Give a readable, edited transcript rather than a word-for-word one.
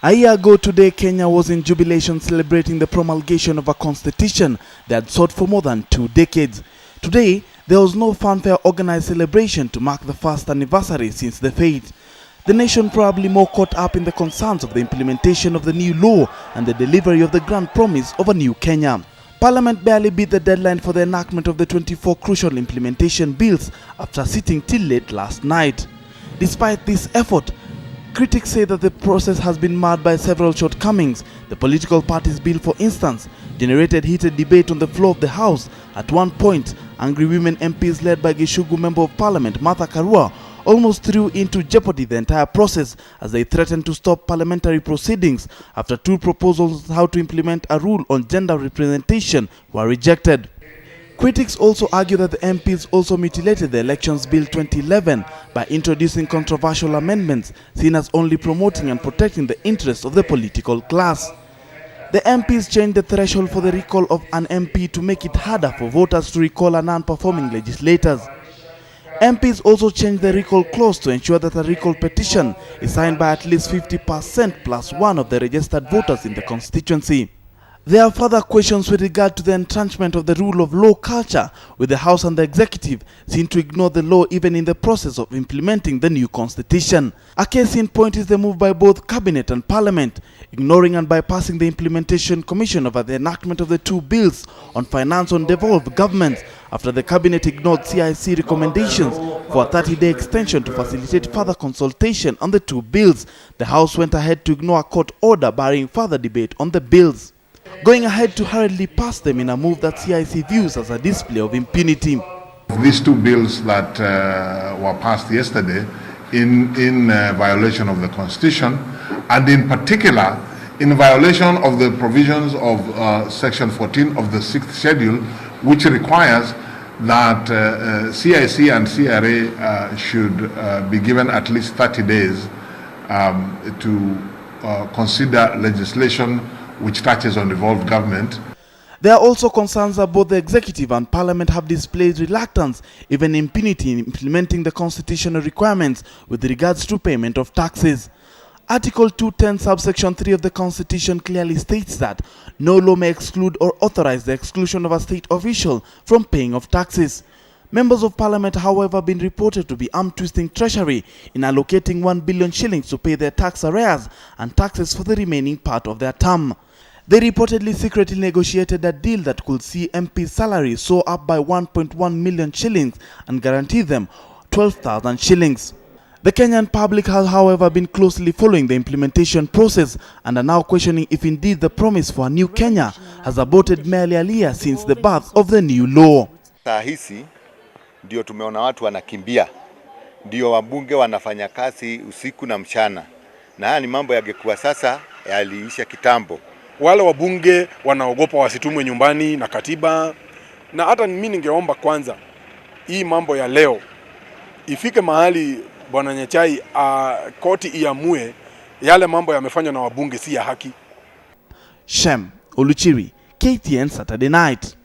A year ago today, Kenya was in jubilation celebrating the promulgation of a constitution they had sought for more than 2 decades. Today, there was no fanfare organized celebration to mark the first anniversary since the fate. The nation probably more caught up in the concerns of the implementation of the new law and the delivery of the grand promise of a new Kenya. Parliament barely beat the deadline for the enactment of the 24 crucial implementation bills after sitting till late last night. Despite this effort, critics say that the process has been marred by several shortcomings. The political parties' bill, for instance, generated heated debate on the floor of the House. At one point, angry women MPs led by Gishugu Member of Parliament Martha Karua almost threw into jeopardy the entire process as they threatened to stop parliamentary proceedings after 2 proposals on how to implement a rule on gender representation were rejected. Critics also argue that the MPs also mutilated the Elections Bill 2011 by introducing controversial amendments seen as only promoting and protecting the interests of the political class. The MPs changed the threshold for the recall of an MP to make it harder for voters to recall a non-performing legislators. MPs also changed the recall clause to ensure that a recall petition is signed by at least 50% plus 1 of the registered voters in the constituency. There are further questions with regard to the entrenchment of the rule of law culture, with the House and the Executive seen to ignore the law even in the process of implementing the new constitution. A case in point is the move by both Cabinet and Parliament, ignoring and bypassing the Implementation Commission over the enactment of the 2 bills on finance on devolved governments after the Cabinet ignored CIC recommendations for a 30-day extension to facilitate further consultation on the 2 bills. The House went ahead to ignore a court order barring further debate on the bills, going ahead to hurriedly pass them in a move that CIC views as a display of impunity. These 2 bills that were passed yesterday in violation of the Constitution, and in particular in violation of the provisions of Section 14 of the 6th Schedule, which requires that CIC and CRA should be given at least 30 days to consider legislation which touches on devolved government. There are also concerns that both the Executive and Parliament have displayed reluctance, even impunity, in implementing the constitutional requirements with regards to payment of taxes. Article 210 subsection 3 of the Constitution clearly states that no law may exclude or authorize the exclusion of a state official from paying of taxes. Members of Parliament, however, have been reported to be arm-twisting Treasury in allocating 1 billion shillings to pay their tax arrears and taxes for the remaining part of their term. They reportedly secretly negotiated a deal that could see MPs' salaries soar up by 1.1 million shillings and guarantee them 12,000 shillings. The Kenyan public has, however, been closely following the implementation process and are now questioning if indeed the promise for a new Kenya has aborted merely a year since the birth of the new law. Hisi ndio tumeona watu wanakimbia, ndio wabunge wanafanya kazi usiku na mchana, na haya ni mambo yangekuwa sasa yaliisha kitambo. Wale wabunge wanaogopa wasitumwe nyumbani na katiba, na hata mimi ningeomba kwanza hii mambo ya leo ifike mahali Bwana Nyachai koti iamue yale mambo yamefanywa na wabunge si ya haki. Shem, Oluchiri, KTN Saturday Night.